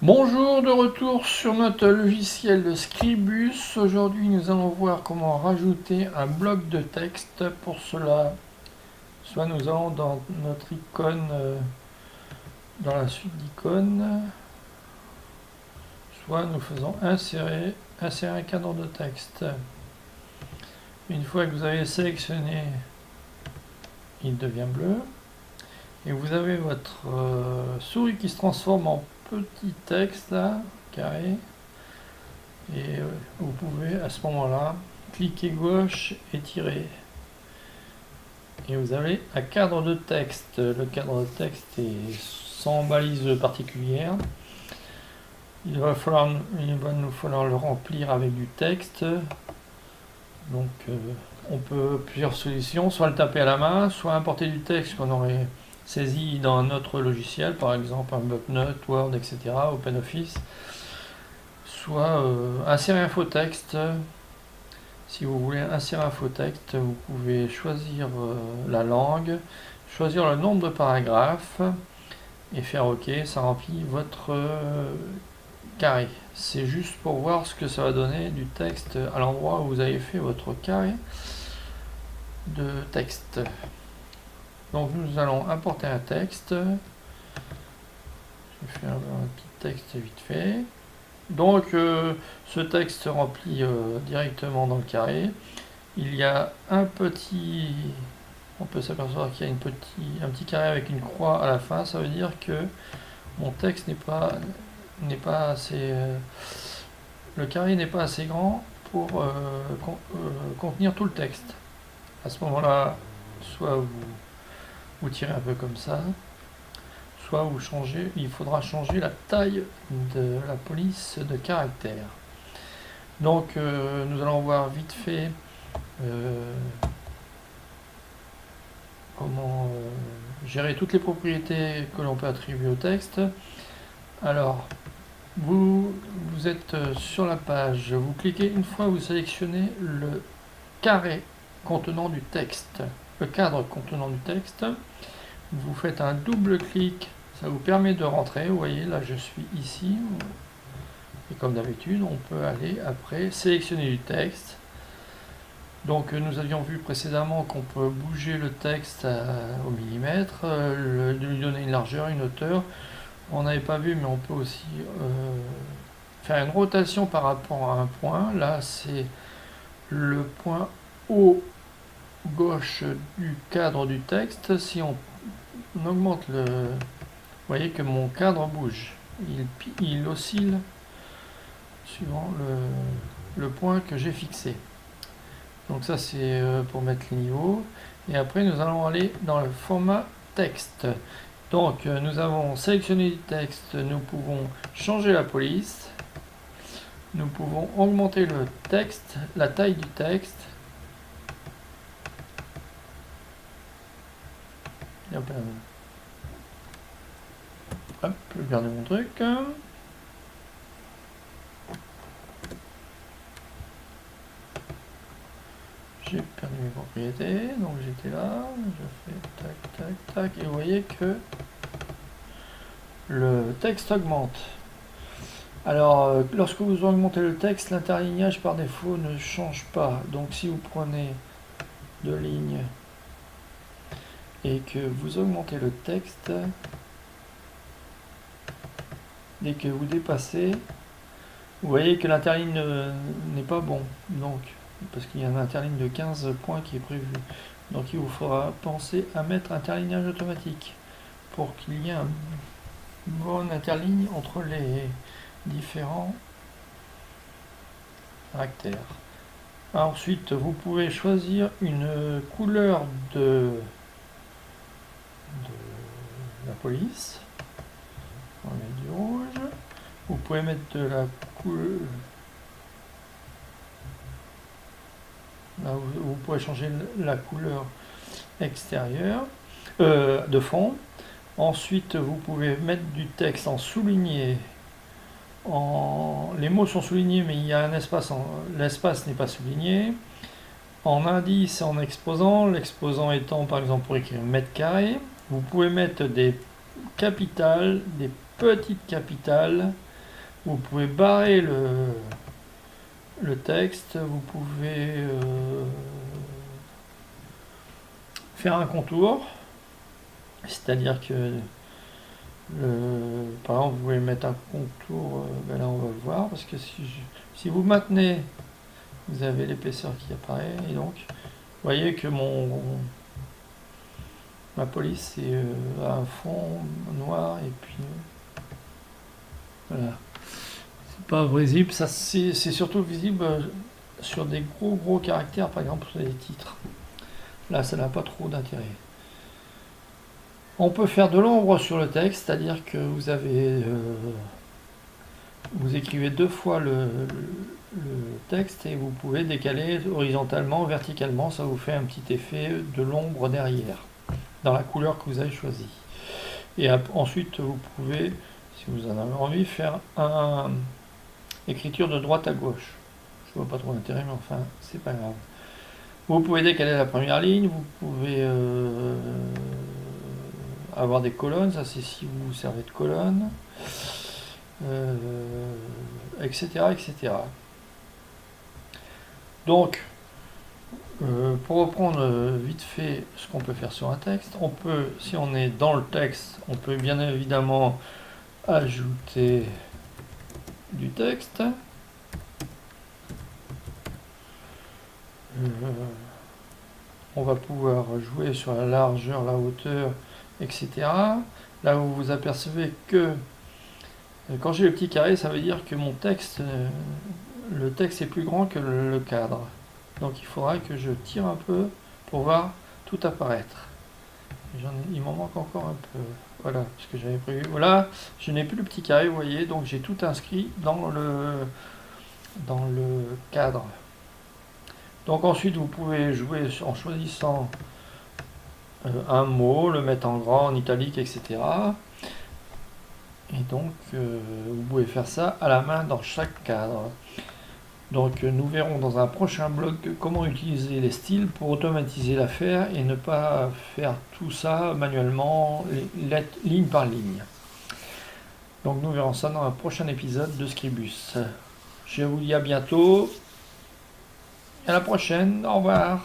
Bonjour, de retour sur notre logiciel de Scribus. Aujourd'hui, nous allons voir comment rajouter un bloc de texte. Pour cela, soit nous allons dans notre icône, dans la suite d'icônes, soit nous faisons insérer un cadre de texte. Une fois que vous avez sélectionné, il devient bleu. Et vous avez votre souris qui se transforme en petit texte là, carré. Et vous pouvez à ce moment-là cliquer gauche et tirer. Et vous avez un cadre de texte. Le cadre de texte est sans balise particulière. Il va nous falloir le remplir avec du texte. Donc on peut plusieurs solutions, soit le taper à la main, soit importer du texte qu'on aurait saisi dans un autre logiciel, par exemple un bloc-notes, Word, etc., OpenOffice. Soit insérer un faux texte. Si vous voulez insérer un faux texte, vous pouvez choisir la langue, choisir le nombre de paragraphes et faire OK. Ça remplit votre carré. C'est juste pour voir ce que ça va donner du texte à l'endroit où vous avez fait votre carré de texte. Donc nous allons importer un texte. Je vais faire un petit texte vite fait. Donc ce texte se remplit directement dans le carré. Il y a un petit... On peut s'apercevoir qu'il y a un petit carré avec une croix à la fin. Ça veut dire que mon texte n'est pas assez... le carré n'est pas assez grand pour contenir tout le texte. À ce moment-là, soit vous tirez un peu comme ça, soit vous changez, il faudra changer la taille de la police de caractère. Donc nous allons voir vite fait comment gérer toutes les propriétés que l'on peut attribuer au texte. Alors, vous êtes sur la page, vous cliquez une fois, vous sélectionnez le carré contenant du texte, le cadre contenant du texte. Vous faites un double clic, ça vous permet de rentrer. Vous voyez, là je suis ici. Et comme d'habitude, on peut aller après sélectionner du texte. Donc nous avions vu précédemment qu'on peut bouger le texte au millimètre, lui donner une largeur, une hauteur. On n'avait pas vu, mais on peut aussi faire une rotation par rapport à un point. Là, c'est le point haut gauche du cadre du texte. Si on augmente le... Vous voyez que mon cadre bouge. Il oscille suivant le point que j'ai fixé. Donc ça, c'est pour mettre les niveaux. Et après, nous allons aller dans le format texte. Donc nous avons sélectionné du texte, nous pouvons changer la police, nous pouvons augmenter le texte, la taille du texte. Hop, je vais garder mon truc. J'ai perdu mes propriétés, donc j'étais là, je fais tac, tac, tac, et vous voyez que le texte augmente. Alors, lorsque vous augmentez le texte, l'interlignage par défaut ne change pas. Donc si vous prenez deux lignes et que vous augmentez le texte, dès que vous dépassez, vous voyez que l'interligne n'est pas bon. Donc, parce qu'il y a un interligne de 15 points qui est prévu. Donc il vous faudra penser à mettre interlignage automatique pour qu'il y ait un bon interligne entre les différents caractères. Ensuite, vous pouvez choisir une couleur de la police. On met du rouge. Vous pouvez mettre de la couleur. Là, vous pouvez changer la couleur extérieure de fond. Ensuite, vous pouvez mettre du texte en souligné. Les mots sont soulignés, mais il y a un espace. L'espace n'est pas souligné. En indice, en exposant, l'exposant étant par exemple pour écrire mètre carré. Vous pouvez mettre des capitales, des petites capitales, Vous pouvez barrer le texte, vous pouvez faire un contour, c'est-à-dire que par exemple vous pouvez mettre un contour, ben là on va le voir, parce que si vous maintenez, vous avez l'épaisseur qui apparaît, et donc vous voyez que ma police est à un fond noir, et puis voilà. C'est pas visible, ça c'est surtout visible sur des gros caractères, par exemple sur les titres. Là ça n'a pas trop d'intérêt. On peut faire de l'ombre sur le texte, c'est-à-dire que vous écrivez 2 fois le texte et vous pouvez décaler horizontalement, verticalement, ça vous fait un petit effet de l'ombre derrière, dans la couleur que vous avez choisie. Et ensuite vous pouvez, si vous en avez envie, faire écriture de droite à gauche. Je vois pas trop l'intérêt, mais enfin, c'est pas grave. Vous pouvez décaler la première ligne, vous pouvez avoir des colonnes, ça c'est si vous servez de colonne, etc., etc. Donc, pour reprendre vite fait ce qu'on peut faire sur un texte, on peut, si on est dans le texte, on peut bien évidemment ajouter du texte. On va pouvoir jouer sur la largeur, la hauteur, etc. Là où vous apercevez que quand j'ai le petit carré, ça veut dire que mon texte, le texte est plus grand que le cadre. Donc il faudra que je tire un peu pour voir tout apparaître. Il m'en manque encore un peu. Voilà, ce que j'avais prévu. Voilà, je n'ai plus le petit carré, vous voyez, donc j'ai tout inscrit dans le cadre. Donc ensuite, vous pouvez jouer en choisissant un mot, le mettre en grand, en italique, etc. Et donc, vous pouvez faire ça à la main dans chaque cadre. Donc, nous verrons dans un prochain blog comment utiliser les styles pour automatiser l'affaire et ne pas faire tout ça manuellement, ligne par ligne. Donc, nous verrons ça dans un prochain épisode de Scribus. Je vous dis à bientôt. À la prochaine. Au revoir.